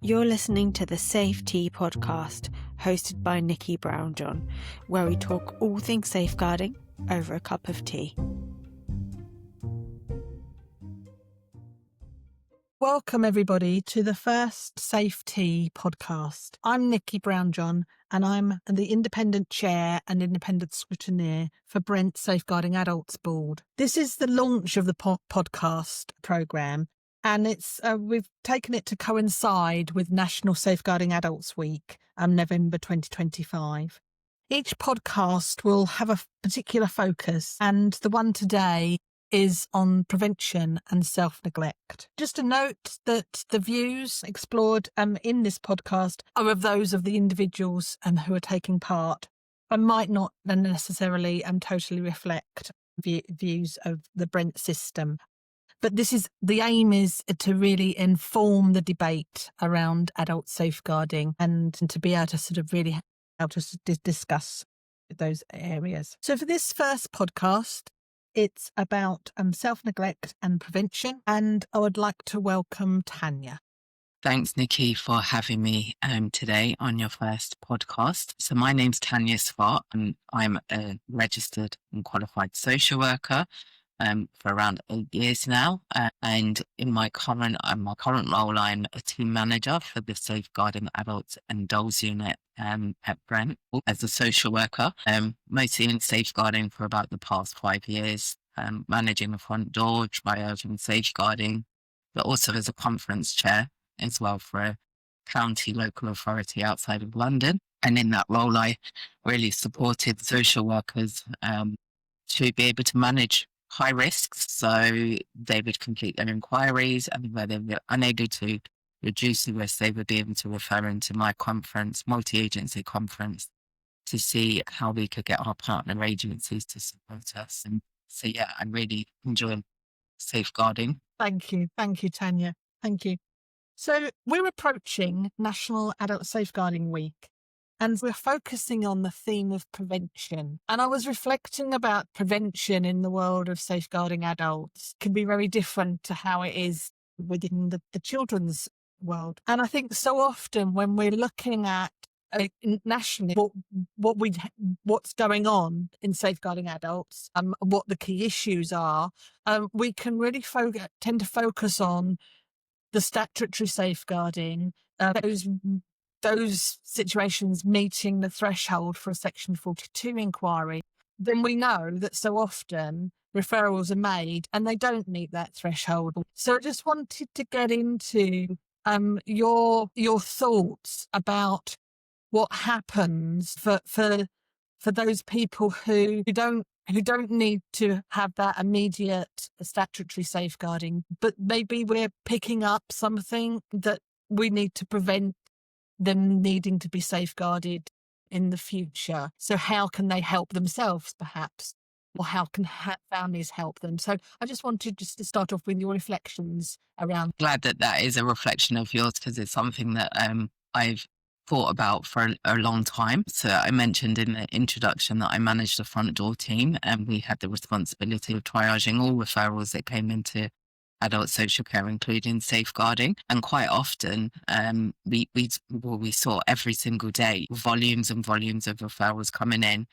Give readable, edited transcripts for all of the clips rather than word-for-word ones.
You're listening to the Safe Tea podcast, hosted by Nicky Brownjohn, where we talk all things safeguarding over a cup of tea. Welcome everybody to the first Safe Tea podcast. I'm Nicky Brownjohn and I'm the independent chair and independent scrutineer for Brent Safeguarding Adults Board. This is the launch of the podcast programme, and we've taken it to coincide with National Safeguarding Adults Week, November 2025. Each podcast will have a particular focus, and the one today is on prevention and self-neglect. Just a note that the views explored in this podcast are of those of the individuals who are taking part and might not necessarily totally reflect views of the Brent system. But the aim is to really inform the debate around adult safeguarding and to be able to sort of really help us discuss those areas. So for this first podcast, it's about self-neglect and prevention, and I would like to welcome Tania. Thanks, Nicky, for having me today on your first podcast. So my name's Tania Scott, and I'm a registered and qualified social worker for around 8 years now. And in my current role, I'm a team manager for the Safeguarding Adults and DOLs unit at Brent as a social worker, mostly in safeguarding for about the past 5 years, managing the front door, triaging safeguarding, but also as a conference chair as well for a county local authority outside of London. And in that role, I really supported social workers to be able to manage high risks, so they would complete their inquiries, and where they were unable to reduce the risk, they would be able to refer into my conference, multi-agency conference, to see how we could get our partner agencies to support us. And so, yeah, I really enjoy safeguarding. Thank you, Tania. Thank you. So we're approaching National Adult Safeguarding Week, and we're focusing on the theme of prevention. And I was reflecting about prevention in the world of safeguarding adults can be very different to how it is within the children's world. And I think so often when we're looking at nationally what's going on in safeguarding adults, what the key issues are, we can really tend to focus on the statutory safeguarding, those situations meeting the threshold for a Section 42 inquiry. Then we know that so often referrals are made and they don't meet that threshold. So I just wanted to get into your thoughts about what happens for those people who don't need to have that immediate statutory safeguarding, but maybe we're picking up something that we need to prevent them needing to be safeguarded in the future. So how can they help themselves, perhaps? Or how can families help them? So I just wanted to start off with your reflections around. Glad that is a reflection of yours, because it's something that I've thought about for a long time. So I mentioned in the introduction that I managed the front door team, and we had the responsibility of triaging all referrals that came into adult social care, including safeguarding. And quite often we saw every single day volumes and volumes of referrals coming in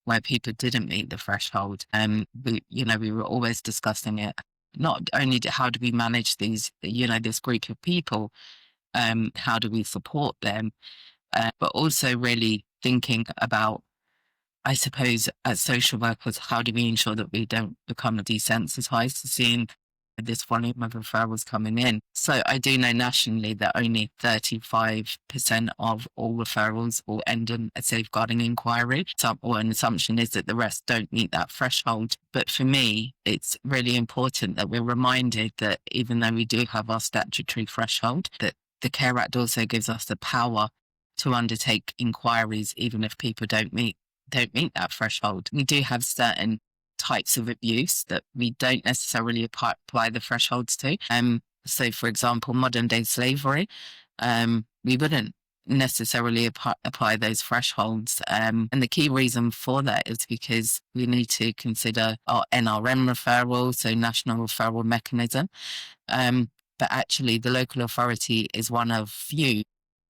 where people didn't meet the threshold. We were always discussing it, not only how do we manage these, this group of people, how do we support them, but also really thinking about, I suppose, as social workers, how do we ensure that we don't become desensitized to seeing this volume of referrals coming in? So I do know nationally that only 35% of all referrals will end in a safeguarding inquiry, or an assumption is that the rest don't meet that threshold. But for me, it's really important that we're reminded that even though we do have our statutory threshold, that the Care Act also gives us the power to undertake inquiries even if people don't meet that threshold. We do have certain types of abuse that we don't necessarily apply the thresholds to. So, for example, modern day slavery, we wouldn't necessarily apply those thresholds. And the key reason for that is because we need to consider our NRM referral, so National Referral Mechanism. but actually the local authority is one of few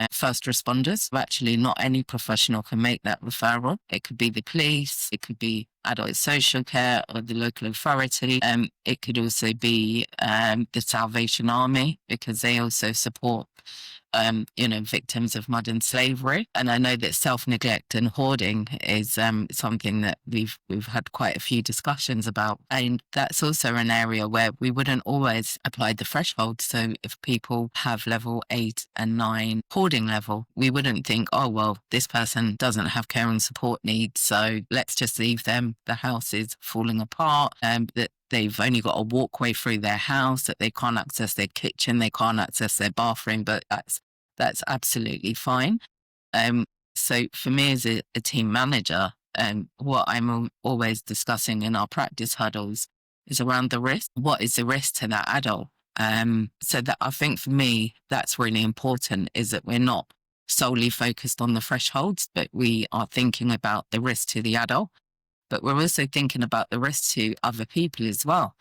first responders. Actually, not any professional can make that referral. It could be the police, it could be adult social care or the local authority. It could also be the Salvation Army, because they also support victims of modern slavery. And I know that self-neglect and hoarding is something that we've had quite a few discussions about. And that's also an area where we wouldn't always apply the threshold. So if people have level 8 and 9 hoarding level, we wouldn't think, oh, well, this person doesn't have care and support needs, so let's just leave them. The house is falling apart, that they've only got a walkway through their house, that they can't access their kitchen, they can't access their bathroom, but that's absolutely fine. So for me as a team manager, what I'm always discussing in our practice huddles is around the risk. What is the risk to that adult? So that I think for me, that's really important, is that we're not solely focused on the thresholds, but we are thinking about the risk to the adult. But we're also thinking about the risk to other people as well.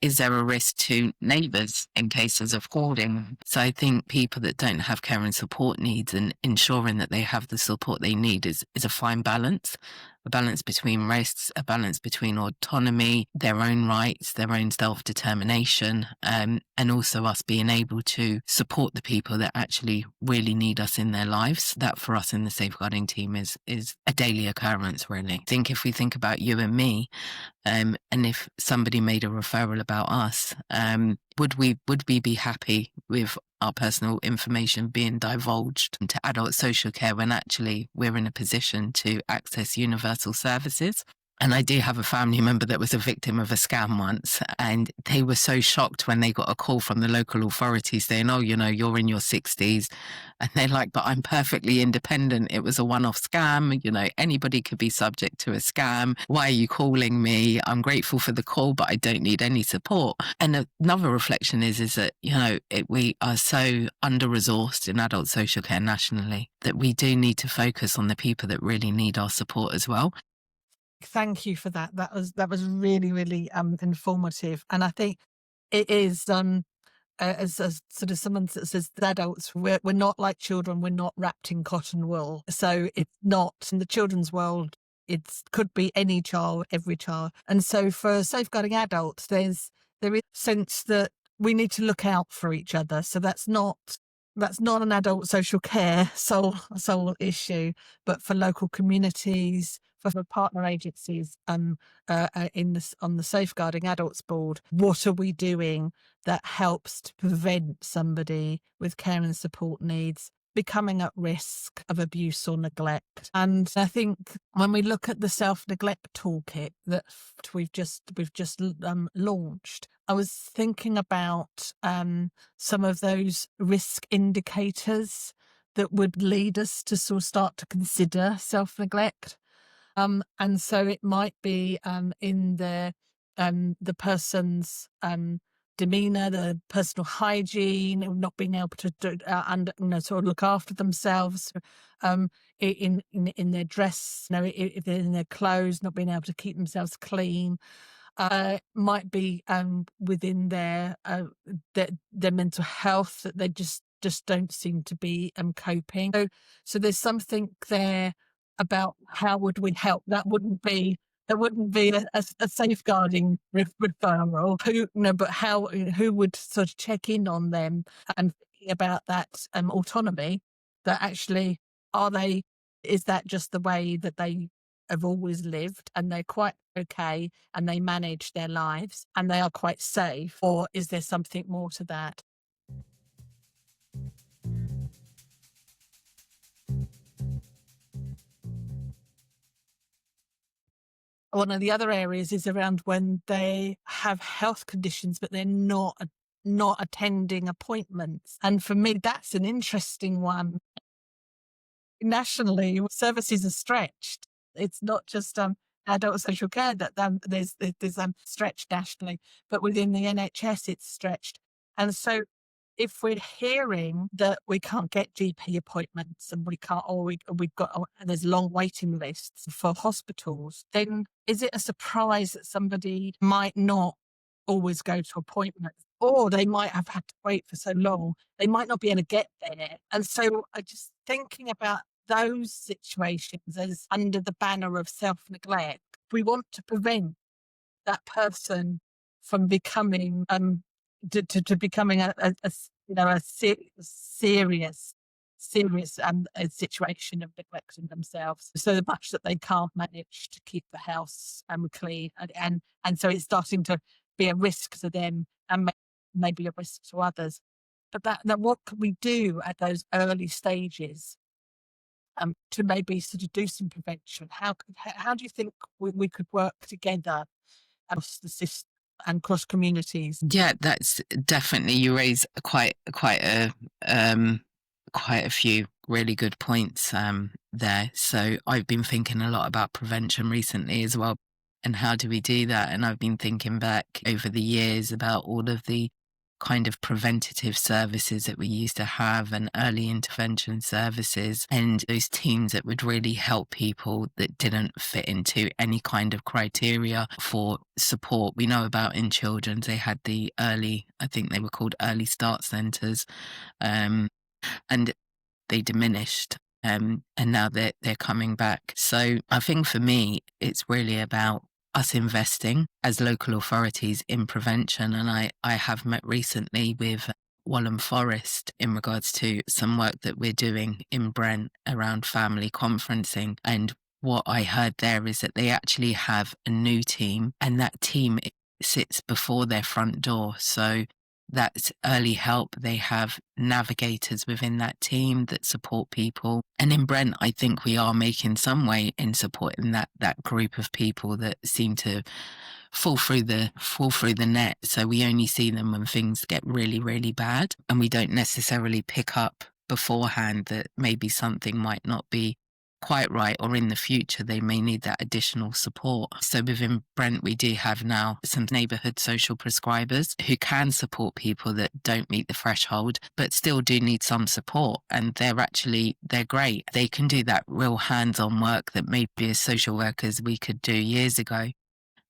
Is there a risk to neighbours in cases of hoarding? So I think people that don't have care and support needs, and ensuring that they have the support they need is a fine balance. A balance between risks, a balance between autonomy, their own rights, their own self-determination, and also us being able to support the people that actually really need us in their lives. That for us in the safeguarding team is a daily occurrence, really. I think if we think about you and me, and if somebody made a referral about us, would we be happy with our personal information being divulged to adult social care when actually we're in a position to access universal services? And I do have a family member that was a victim of a scam once, and they were so shocked when they got a call from the local authority saying, oh, you're in your 60s. And they're like, but I'm perfectly independent. It was a one-off scam. Anybody could be subject to a scam. Why are you calling me? I'm grateful for the call, but I don't need any support. And another reflection is that, we are so under-resourced in adult social care nationally that we do need to focus on the people that really need our support as well. Thank you for that. That was really, really informative. And I think it is as sort of someone that says that adults, we're not like children, we're not wrapped in cotton wool. So it's not in the children's world, it could be any child, every child. And so for safeguarding adults, there is a sense that we need to look out for each other. So that's not an adult social care sole issue, but for local communities, for partner agencies, on the Safeguarding Adults Board, what are we doing that helps to prevent somebody with care and support needs becoming at risk of abuse or neglect? And I think when we look at the self-neglect toolkit that we've just launched, I was thinking about some of those risk indicators that would lead us to sort of start to consider self-neglect. And so it might be in the person's demeanour, the personal hygiene, not being able to sort of look after themselves, in their dress, if they're in their clothes, not being able to keep themselves clean. Might be within their mental health, that they just don't seem to be coping. So there's something there about how would we help. That wouldn't be a safeguarding referral. But who would sort of check in on them and thinking about that autonomy, that actually is that just the way that they have always lived and they're quite okay and they manage their lives and they are quite safe, or is there something more to that? One of the other areas is around when they have health conditions, but they're not attending appointments. And for me, that's an interesting one. Nationally, services are stretched. It's not just adult social care that there's stretched nationally, but within the NHS, it's stretched. And so if we're hearing that we can't get GP appointments and there's long waiting lists for hospitals, then is it a surprise that somebody might not always go to appointments? or they might have had to wait for so long, they might not be able to get there. And so I just thinking about those situations as under the banner of self-neglect, we want to prevent that person from becoming to becoming a serious a situation of neglecting themselves so much that they can't manage to keep the house clean, and so it's starting to be a risk to them and maybe a risk to others. But that what can we do at those early stages to maybe sort of do some prevention? How do you think we could work together across the system and cross communities? Yeah, that's definitely, you raise quite a few really good points there. So I've been thinking a lot about prevention recently as well, and how do we do that? And I've been thinking back over the years about all of the kind of preventative services that we used to have, and early intervention services, and those teams that would really help people that didn't fit into any kind of criteria for support. We know about in children's, they had the early, I think they were called early start centres, and they diminished. And now they're coming back. So I think for me, it's really about us investing as local authorities in prevention. And I have met recently with Walham Forest in regards to some work that we're doing in Brent around family conferencing. And what I heard there is that they actually have a new team, and that team sits before their front door. So that's early help. They have navigators within that team that support people. And in Brent, I think we are making some way in supporting that group of people that seem to fall through the net. So we only see them when things get really, really bad, and we don't necessarily pick up beforehand that maybe something might not be quite right, or in the future they may need that additional support. So within Brent, we do have now some neighbourhood social prescribers who can support people that don't meet the threshold but still do need some support, and they're great. They can do that real hands-on work that maybe as social workers we could do years ago,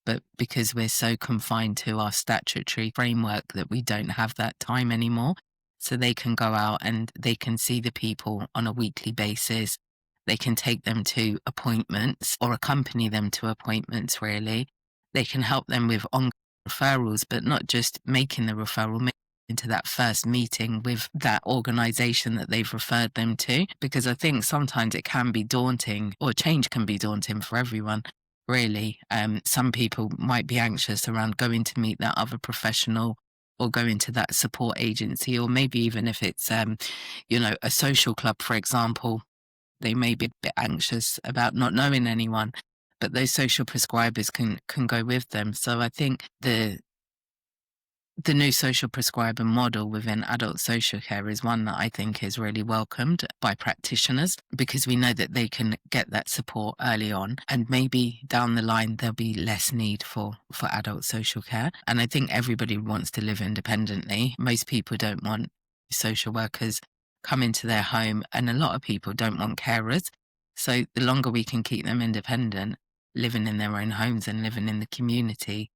but because we're so confined to our statutory framework that we don't have that time anymore. So they can go out and they can see the people on a weekly basis. They can take them to appointments or accompany them to appointments, really. They can help them with ongoing referrals, but not just making the referral, into that first meeting with that organisation that they've referred them to. Because I think sometimes it can be daunting, or change can be daunting for everyone, really. Some people might be anxious around going to meet that other professional or going to that support agency, or maybe even if it's, a social club, for example. They may be a bit anxious about not knowing anyone, but those social prescribers can go with them. So I think the new social prescriber model within adult social care is one that I think is really welcomed by practitioners, because we know that they can get that support early on, and maybe down the line there'll be less need for adult social care. And I think everybody wants to live independently. Most people don't want social workers come into their home, and a lot of people don't want carers. So the longer we can keep them independent, living in their own homes and living in the community,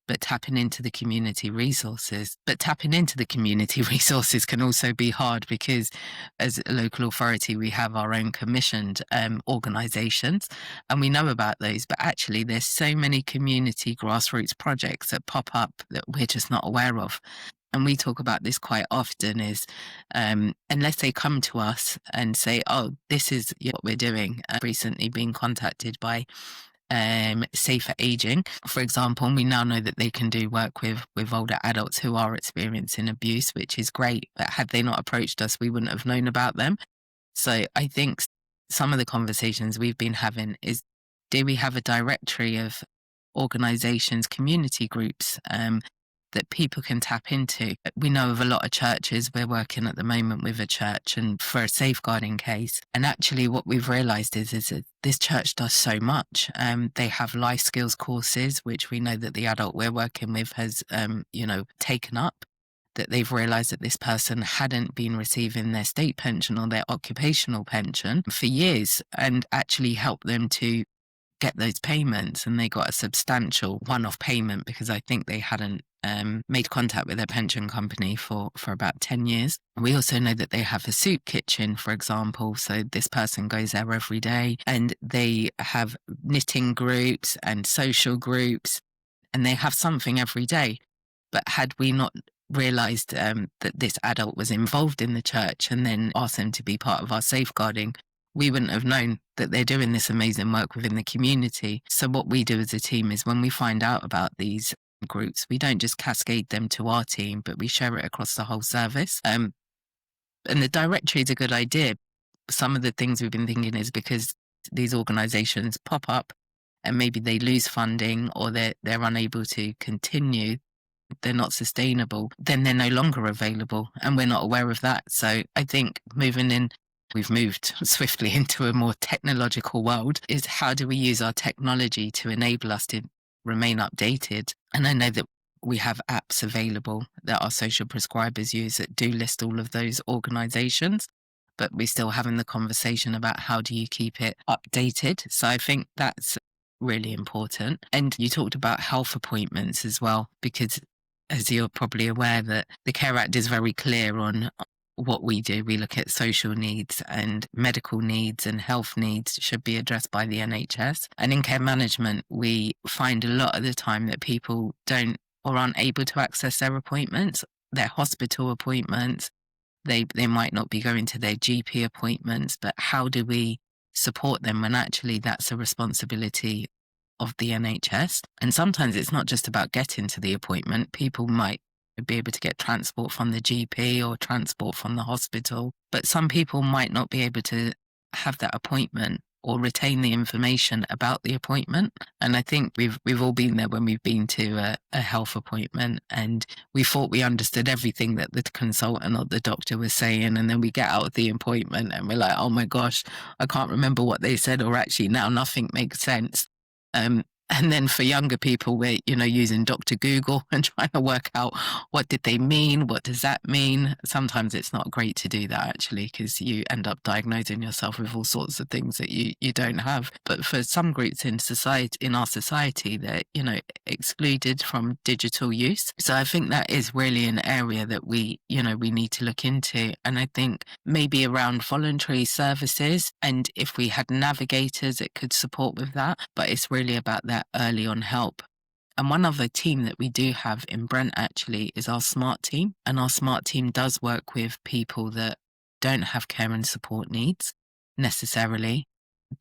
but tapping into the community resources. But tapping into the community resources can also be hard, because as a local authority, we have our own commissioned organisations, and we know about those. But actually, there's so many community grassroots projects that pop up that we're just not aware of. And we talk about this quite often, is unless they come to us and say, oh, this is what we're doing. I've recently been contacted by Safer Aging, for example, and we now know that they can do work with older adults who are experiencing abuse, which is great. But had they not approached us, we wouldn't have known about them. So I think some of the conversations we've been having is, do we have a directory of organisations, community groups that people can tap into? We know of a lot of churches. We're working at the moment with a church and for a safeguarding case. And actually what we've realised is that this church does so much. They have life skills courses, which we know that the adult we're working with has, taken up. That they've realised that this person hadn't been receiving their state pension or their occupational pension for years, and actually helped them to get those payments. And they got a substantial one-off payment because I think they hadn't made contact with their pension company for about 10 years. We also know that they have a soup kitchen, for example. So this person goes there every day, and they have knitting groups and social groups, and they have something every day. But had we not realised that this adult was involved in the church and then asked them to be part of our safeguarding, we wouldn't have known that they're doing this amazing work within the community. So what we do as a team is when we find out about these groups, we don't just cascade them to our team, but we share it across the whole service. And the directory is a good idea. Some of the things we've been thinking is because these organisations pop up and maybe they lose funding or they're unable to continue, they're not sustainable, then they're no longer available, and we're not aware of that. So I think we've moved swiftly into a more technological world, is how do we use our technology to enable us to remain updated? And I know that we have apps available that our social prescribers use that do list all of those organisations, but we're still having the conversation about how do you keep it updated. So I think that's really important. And you talked about health appointments as well, because as you're probably aware, that the Care Act is very clear on what we do. We look at social needs, and medical needs and health needs should be addressed by the NHS. And in care management, we find a lot of the time that people don't or aren't able to access their appointments, their hospital appointments. They might not be going to their GP appointments, but how do we support them when actually that's a responsibility of the NHS? And sometimes it's not just about getting to the appointment. People might be able to get transport from the GP or transport from the hospital, but some people might not be able to have that appointment or retain the information about the appointment. And I think we've all been there when we've been to a health appointment and we thought we understood everything that the consultant or the doctor was saying, and then we get out of the appointment and we're like, oh my gosh, I can't remember what they said, or actually now nothing makes sense. And then for younger people, we're, using Dr. Google and trying to work out what did they mean? What does that mean? Sometimes it's not great to do that, actually, because you end up diagnosing yourself with all sorts of things that you don't have. But for some groups in our society, they're, excluded from digital use. So I think that is really an area that we need to look into. And I think maybe around voluntary services, and if we had navigators, it could support with that. But it's really about that early on help. And one other team that we do have in Brent actually is our SMART team. And our SMART team does work with people that don't have care and support needs necessarily,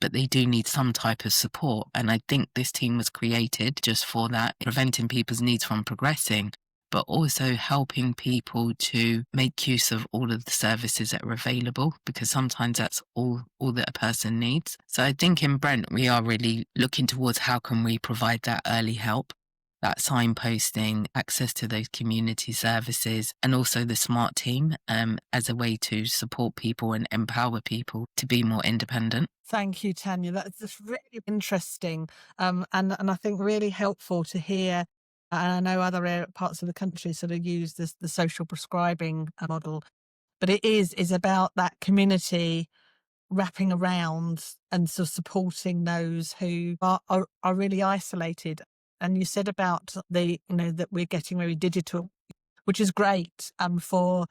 but they do need some type of support. And I think this team was created just for that, preventing people's needs from progressing, but also helping people to make use of all of the services that are available, because sometimes that's all that a person needs. So I think in Brent, we are really looking towards how can we provide that early help, that signposting, access to those community services, and also the SMART team as a way to support people and empower people to be more independent. Thank you, Tania. That's just really interesting and I think really helpful to hear. And I know other parts of the country sort of use the social prescribing model, but it is about that community wrapping around and sort of supporting those who are really isolated. And you said about that we're getting very digital, which is great for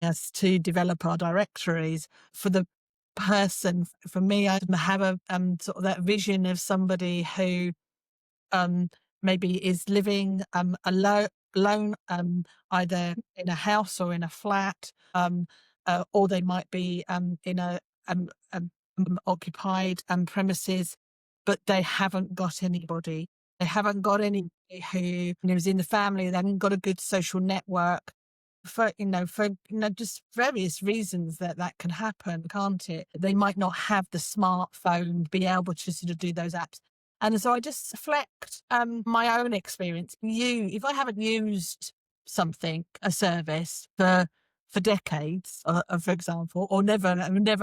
us to develop our directories. For the person, for me, I have a sort of that vision of somebody who maybe is living alone, either in a house or in a flat, or they might be in a occupied premises, but they haven't got anybody. They haven't got anybody who is in the family. They haven't got a good social network. For just various reasons that can happen, can't it? They might not have the smartphone to be able to sort of do those apps. And so I just reflect my own experience. If I haven't used a service for decades, for example, or never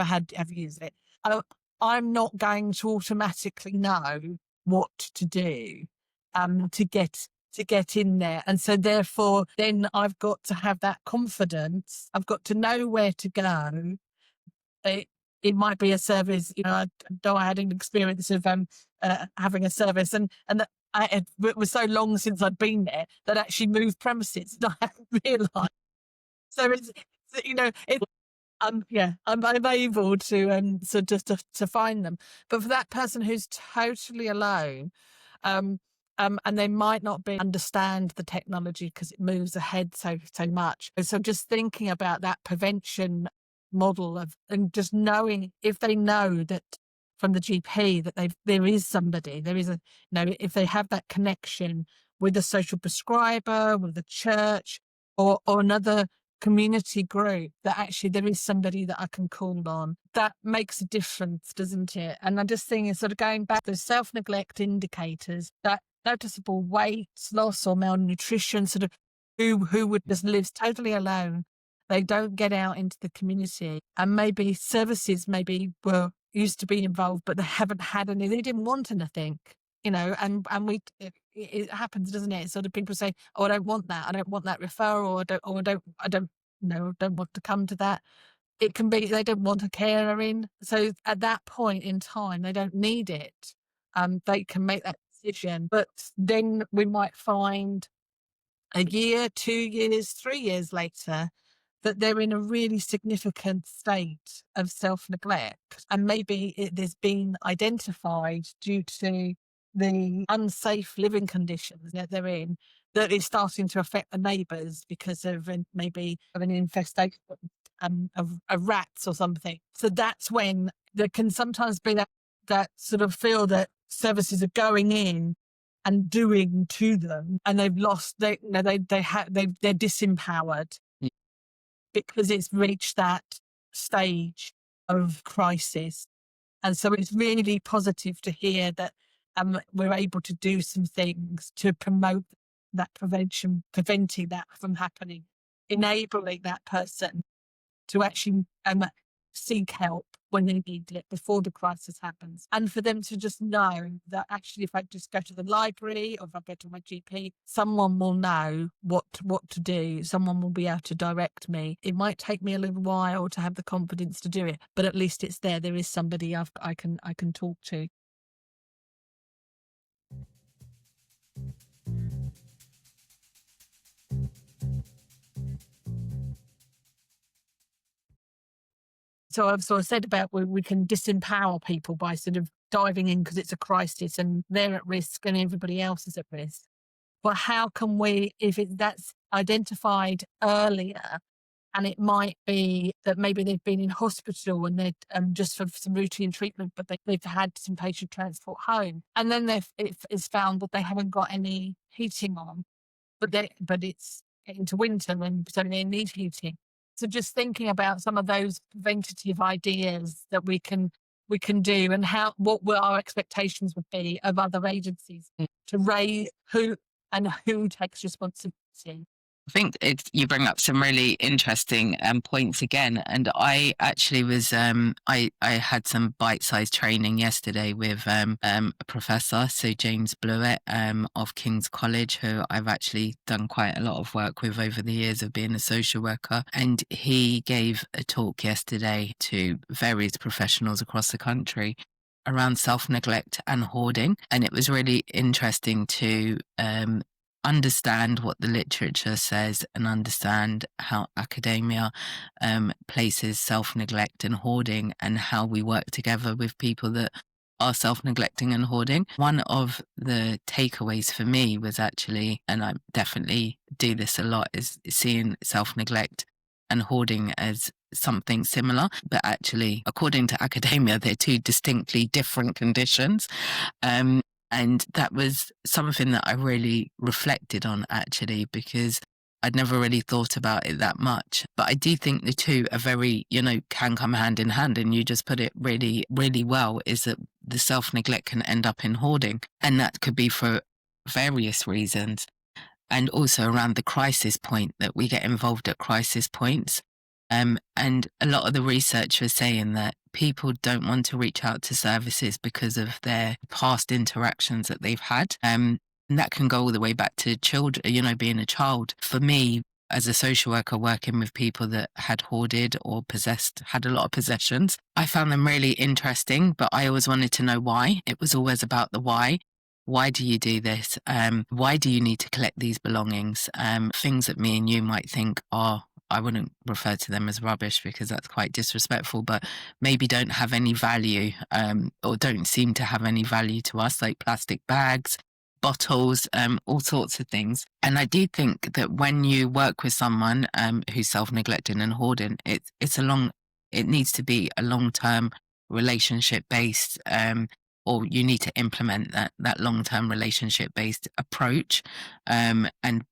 had ever used it, I'm not going to automatically know what to do to get in there. And so therefore, then I've got to have that confidence. I've got to know where to go. It might be a service, I had an experience of having a service and it was so long since I'd been there that I actually moved premises and I hadn't realised. So I'm able to so just to find them. But for that person who's totally alone, um, and they might not understand the technology because it moves ahead so much. So just thinking about that prevention model and just knowing, if they know that from the GP that there is somebody, there is if they have that connection with a social prescriber, with the church, or another community group, that actually there is somebody that I can call on, that makes a difference, doesn't it? And I just think it's sort of going back to those self-neglect indicators, that noticeable weight loss or malnutrition, sort of who would just live totally alone. They don't get out into the community, and maybe services were used to be involved, but they haven't had any. They didn't want anything, and it happens, doesn't it? Sort of people say, "Oh, I don't want that. I don't want that referral. I don't want to come to that." It can be they don't want a carer in. So at that point in time, they don't need it. They can make that decision, but then we might find a year, 2 years, 3 years later that they're in a really significant state of self-neglect. And maybe there's been identified due to the unsafe living conditions that they're in, that is starting to affect the neighbours because of maybe of an infestation of rats or something. So that's when there can sometimes be that sort of feel that services are going in and doing to them, and they've lost. They're disempowered because it's reached that stage of crisis. And so it's really positive to hear that we're able to do some things to promote that preventing that from happening, enabling that person to actually seek help when they need it before the crisis happens. And for them to just know that actually, if I just go to the library or if I go to my GP, someone will know what to do. Someone will be able to direct me. It might take me a little while to have the confidence to do it, but at least it's there. There is somebody I can talk to. So I've sort of said about we can disempower people by sort of diving in because it's a crisis and they're at risk and everybody else is at risk. But how can we, if that's identified earlier, and it might be that maybe they've been in hospital and they're just for some routine treatment, but they've had some patient transport home, and then it's found that they haven't got any heating on, but it's into winter and so they need heating. So just thinking about some of those preventative ideas that we can do, and what our expectations would be of other agencies to raise who takes responsibility. I think you bring up some really interesting points again. And I actually was, I had some bite-sized training yesterday with a professor, so James Blewett of King's College, who I've actually done quite a lot of work with over the years of being a social worker. And he gave a talk yesterday to various professionals across the country around self-neglect and hoarding. And it was really interesting to understand what the literature says and understand how academia places self-neglect and hoarding, and how we work together with people that are self-neglecting and hoarding. One of the takeaways for me was actually, and I definitely do this a lot, is seeing self-neglect and hoarding as something similar, but actually, according to academia, they're two distinctly different conditions. And that was something that I really reflected on, actually, because I'd never really thought about it that much. But I do think the two are very, can come hand in hand. And you just put it really, really well, is that the self-neglect can end up in hoarding. And that could be for various reasons. And also around the crisis point, that we get involved at crisis points. And a lot of the research was saying that people don't want to reach out to services because of their past interactions that they've had. And that can go all the way back to children, being a child. For me, as a social worker working with people that had hoarded or had a lot of possessions, I found them really interesting, but I always wanted to know why. It was always about the why. Why do you do this? Why do you need to collect these belongings? Things that me and you might think are, I wouldn't refer to them as rubbish because that's quite disrespectful, but maybe don't have any value, or don't seem to have any value to us, like plastic bags, bottles, all sorts of things. And I do think that when you work with someone who's self-neglecting and hoarding, it needs to be a long-term relationship based, or you need to implement that long-term relationship-based approach, and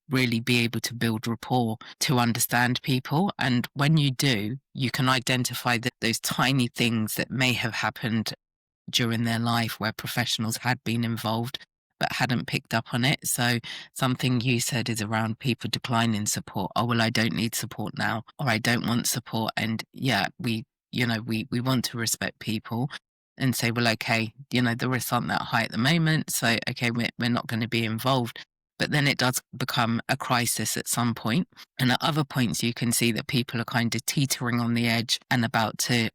really be able to build rapport to understand people. And when you do, you can identify those tiny things that may have happened during their life where professionals had been involved but hadn't picked up on it. So something you said is around people declining support. Oh, well, I don't need support now, or I don't want support. And yeah, we want to respect people and say, well, okay, the risks aren't that high at the moment. So, okay, we're not going to be involved. But then it does become a crisis at some point. And at other points, you can see that people are kind of teetering on the edge and about to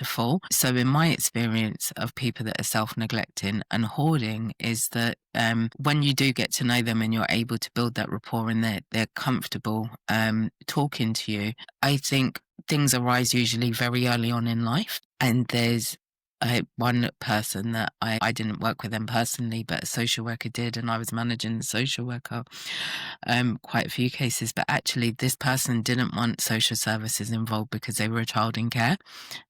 fall. So in my experience of people that are self-neglecting and hoarding is that when you do get to know them and you're able to build that rapport and they're comfortable talking to you, I think things arise usually very early on in life. And there's one person that I didn't work with them personally, but a social worker did, and I was managing the social worker quite a few cases. But actually, this person didn't want social services involved because they were a child in care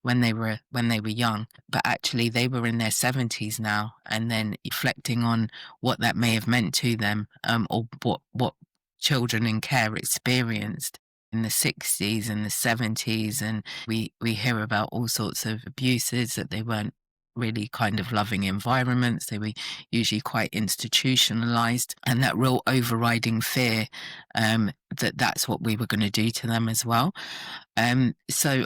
when they were young. But actually, they were in their 70s now, and then reflecting on what that may have meant to them, or what children in care experienced in the 60s and the 70s, and we hear about all sorts of abuses, that they weren't really kind of loving environments. They were usually quite institutionalized, and that real overriding fear that that's what we were going to do to them as well. So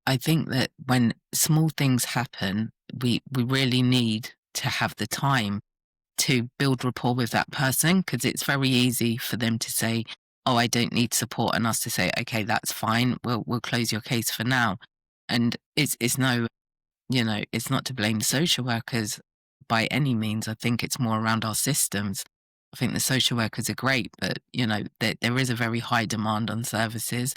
I think that when small things happen, we really need to have the time to build rapport with that person, because it's very easy for them to say, oh, I don't need support, and us to say, okay, that's fine. We'll close your case for now. And it's no, it's not to blame social workers by any means. I think it's more around our systems. I think the social workers are great, but there is a very high demand on services,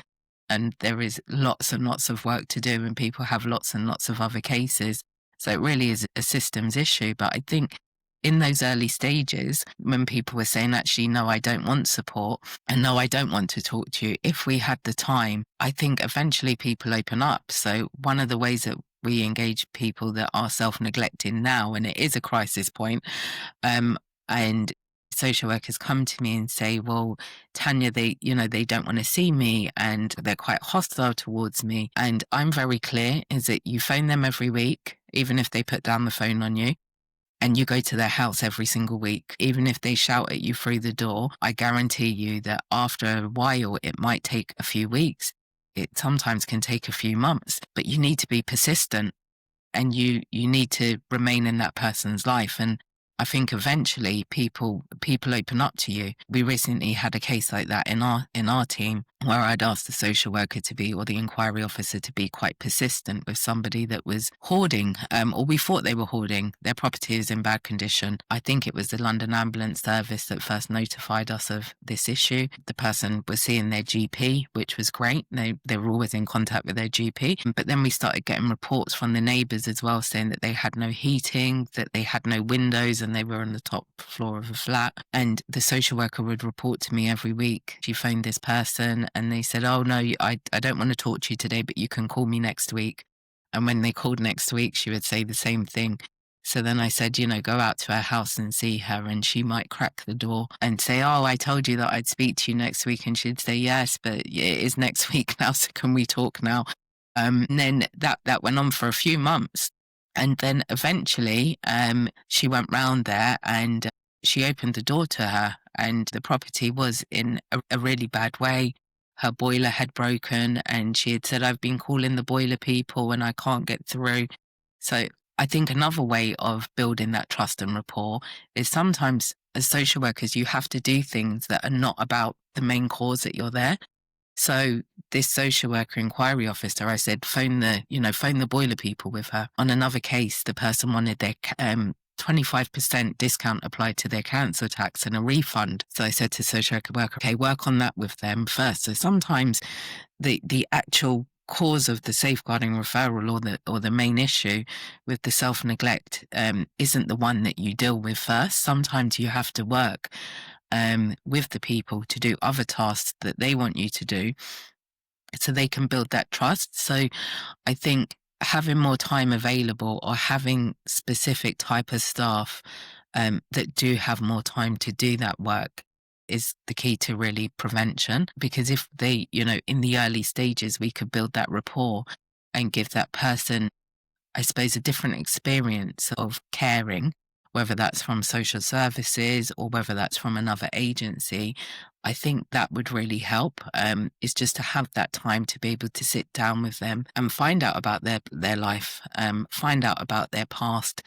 and there is lots and lots of work to do, and people have lots and lots of other cases. So it really is a systems issue. But I think in those early stages, when people were saying, actually, no, I don't want support, and no, I don't want to talk to you, if we had the time, I think eventually people open up. So one of the ways that we engage people that are self-neglecting now, and it is a crisis point, and social workers come to me and say, well, Tania, they don't want to see me, and they're quite hostile towards me. And I'm very clear, is that you phone them every week, even if they put down the phone on you, and you go to their house every single week. Even if they shout at you through the door, I guarantee you that after a while, it might take a few weeks. It sometimes can take a few months, but you need to be persistent, and you need to remain in that person's life. And I think eventually people open up to you. We recently had a case like that in our team, where I'd asked the social worker or the inquiry officer to be quite persistent with somebody that was hoarding, or we thought they were hoarding. Their property is in bad condition. I think it was the London Ambulance Service that first notified us of this issue. The person was seeing their GP, which was great. They were always in contact with their GP. But then we started getting reports from the neighbours as well, saying that they had no heating, that they had no windows, and they were on the top floor of a flat. And the social worker would report to me every week. She phoned this person, and they said, oh, no, I don't want to talk to you today, but you can call me next week. And when they called next week, she would say the same thing. So then I said, go out to her house and see her, and she might crack the door and say, oh, I told you that I'd speak to you next week. And she'd say, yes, but it is next week now, so can we talk now? And then that went on for a few months. And then eventually she went round there, and she opened the door to her, and the property was in a really bad way. Her boiler had broken, and she had said, I've been calling the boiler people and I can't get through. So I think another way of building that trust and rapport is sometimes as social workers, you have to do things that are not about the main cause that you're there. So this social worker inquiry officer, I said, phone the boiler people with her. On another case, the person wanted 25% discount applied to their council tax and a refund. So I said to social worker, okay, work on that with them first. So sometimes the actual cause of the safeguarding referral or the main issue with the self-neglect isn't the one that you deal with first. Sometimes you have to work with the people to do other tasks that they want you to do so they can build that trust. So I think having more time available or having specific type of staff that do have more time to do that work is the key to really prevention. Because if they, in the early stages, we could build that rapport and give that person, I suppose, a different experience of caring, whether that's from social services or whether that's from another agency, I think that would really help. Is just to have that time to be able to sit down with them and find out about their life, find out about their past,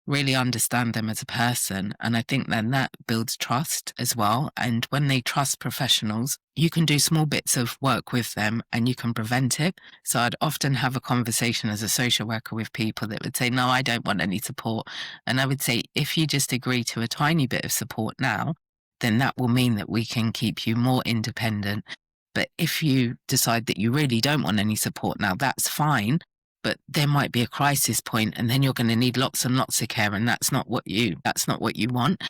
really understand them as a person. And I think then that builds trust as well. And when they trust professionals, you can do small bits of work with them and you can prevent it. So I'd often have a conversation as a social worker with people that would say, no, I don't want any support. And I would say, if you just agree to a tiny bit of support now, then that will mean that we can keep you more independent. But if you decide that you really don't want any support now, that's fine. But there might be a crisis point and then you're going to need lots and lots of care. And that's not what you want.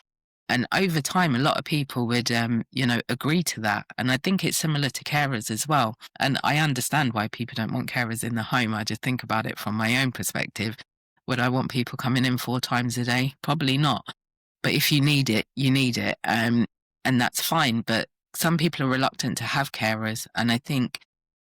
And over time, a lot of people would, agree to that. And I think it's similar to carers as well. And I understand why people don't want carers in the home. I just think about it from my own perspective. Would I want people coming in 4 times a day? Probably not. But if you need it, you need it. And that's fine. But some people are reluctant to have carers. And I think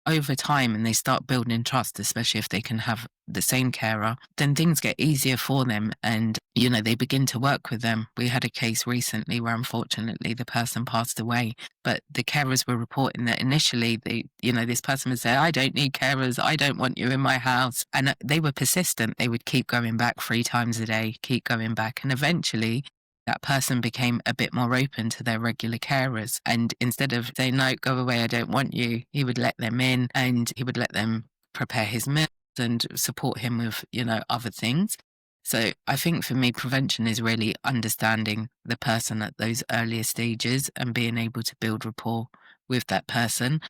over time, and they start building trust, especially if they can have the same carer, then things get easier for them and, they begin to work with them. We had a case recently where unfortunately the person passed away, but the carers were reporting that initially this person would say, I don't need carers, I don't want you in my house. And they were persistent. They would keep going back 3 times a day, keep going back. And eventually that person became a bit more open to their regular carers. And instead of saying, no, go away, I don't want you, he would let them in and he would let them prepare his meals and support him with, other things. So I think for me, prevention is really understanding the person at those earlier stages and being able to build rapport with that person.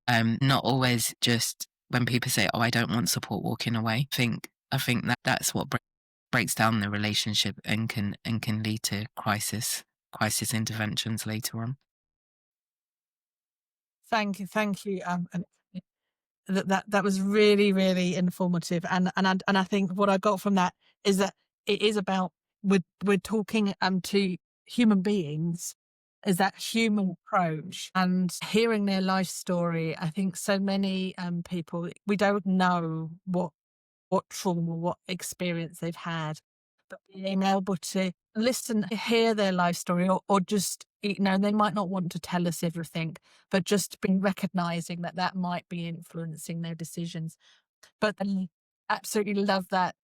Not always just when people say, oh, I don't want support, walking away. I think that's what breaks down the relationship and can lead to crisis interventions later on. Thank you. And that was really, really informative. And I think what I got from that is that it is about we're talking to human beings, is that human approach and hearing their life story. I think so many people, we don't know what trauma, what experience they've had, but being able to listen, hear their life story or just, they might not want to tell us everything, but just being recognizing that might be influencing their decisions. But I absolutely love that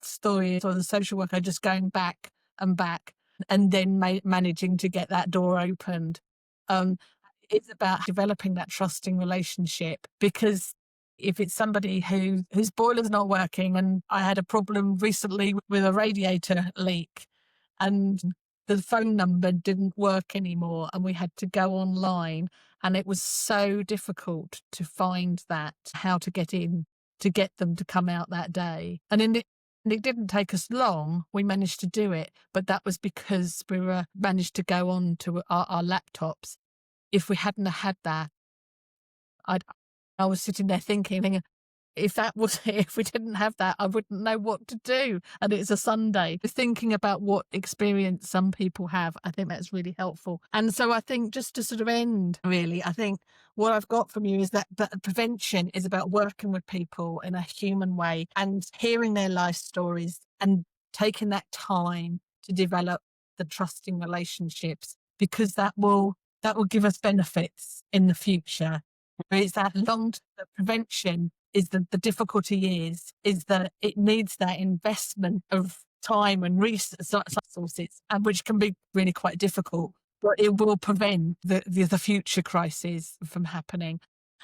story of the social worker just going back and back and then managing to get that door opened. It's about developing that trusting relationship, because if it's somebody whose boiler's not working, and I had a problem recently with a radiator leak and the phone number didn't work anymore and we had to go online, and it was so difficult to find how to get in, to get them to come out that day. And it didn't take us long. We managed to do it, but that was because we managed to go on to our laptops. If we hadn't had that, I was sitting there thinking, if we didn't have that, I wouldn't know what to do. And it's a Sunday. Thinking about what experience some people have, I think that's really helpful. And so I think, just to sort of end, really, I think what I've got from you is that prevention is about working with people in a human way and hearing their life stories and taking that time to develop the trusting relationships, because that will give us benefits in the future. It's that the prevention is the difficulty is that it needs that investment of time and resources, and which can be really quite difficult, but it will prevent the future crises from happening.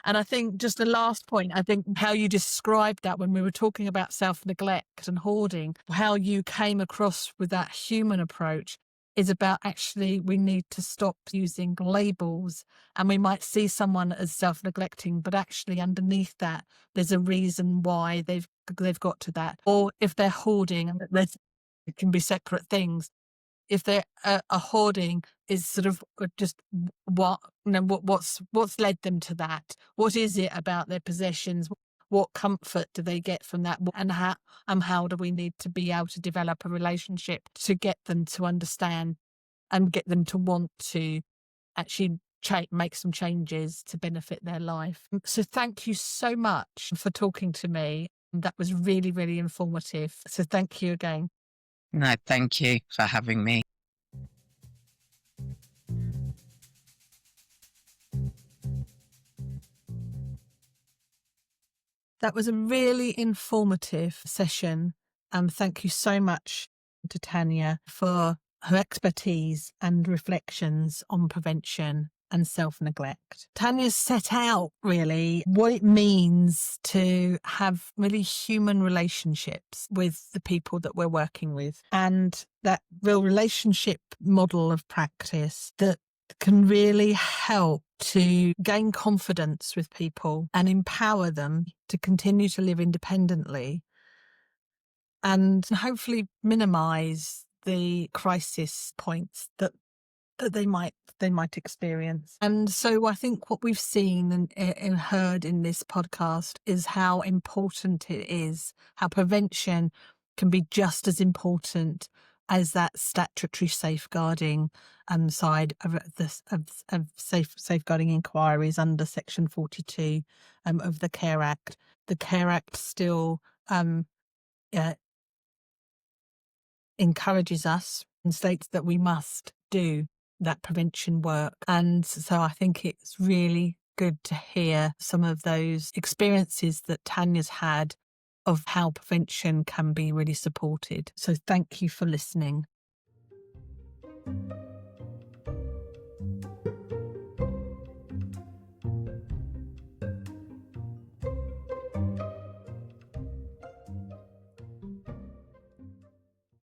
And I think just the last point, I think how you described that when we were talking about self-neglect and hoarding, how you came across with that human approach is about actually we need to stop using labels, and we might see someone as self-neglecting, but actually underneath that, there's a reason why they've got to that. Or if they're hoarding, it can be separate things. If they're a hoarding is sort of just what's led them to that? What is it about their possessions? What comfort do they get from that? And how do we need to be able to develop a relationship to get them to understand and get them to want to actually make some changes to benefit their life? So thank you so much for talking to me. That was really, really informative. So thank you again. No, thank you for having me. That was a really informative session. Thank you so much to Tania for her expertise and reflections on prevention and self-neglect. Tania's set out really what it means to have really human relationships with the people that we're working with, and that real relationship model of practice that can really help to gain confidence with people and empower them to continue to live independently and hopefully minimize the crisis points that they might experience. And so I think what we've seen and heard in this podcast is how important it is, how prevention can be just as important as that statutory safeguarding side of safeguarding inquiries under Section 42 of the Care Act. The Care Act still encourages us and states that we must do that prevention work. And so I think it's really good to hear some of those experiences that Tania's had of how prevention can be really supported. So thank you for listening.